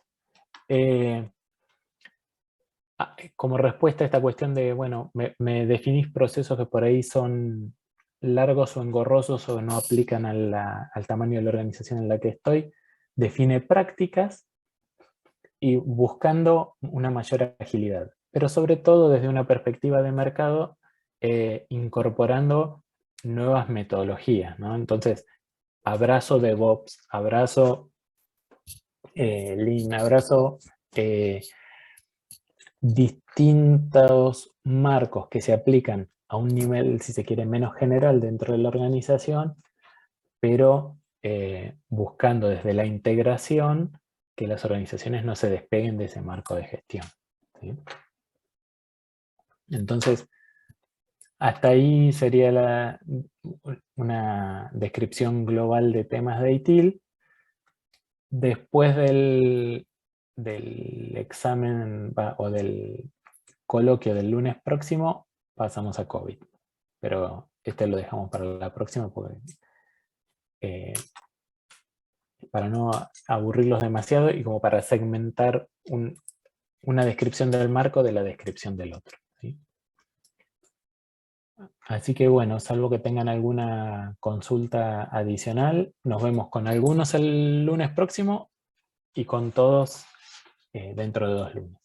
como respuesta a esta cuestión de, bueno, me definís procesos que por ahí son largos o engorrosos o no aplican al tamaño de la organización en la que estoy, define prácticas y buscando una mayor agilidad, pero sobre todo desde una perspectiva de mercado, incorporando nuevas metodologías, ¿no? Entonces, abrazo DevOps, abrazo Lean, abrazo distintos marcos que se aplican a un nivel, si se quiere, menos general dentro de la organización, pero buscando desde la integración que las organizaciones no se despeguen de ese marco de gestión, ¿sí? Entonces, hasta ahí sería una descripción global de temas de ITIL. Después del examen o del coloquio del lunes próximo, pasamos a COVID. Pero este lo dejamos para la próxima porque, para no aburrirlos demasiado y como para segmentar una descripción del marco de la descripción del otro, ¿sí? Así que bueno, salvo que tengan alguna consulta adicional, nos vemos con algunos el lunes próximo y con todos dentro de 2 lunes.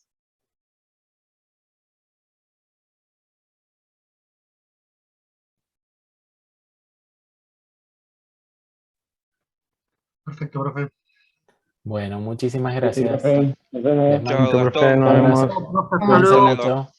Perfecto, profe. Bueno, muchísimas Sí, gracias. profe. Nos vemos. Les mando Chao, un Gastón. Nos vemos. abrazo. Profe, Cuídense luego. mucho.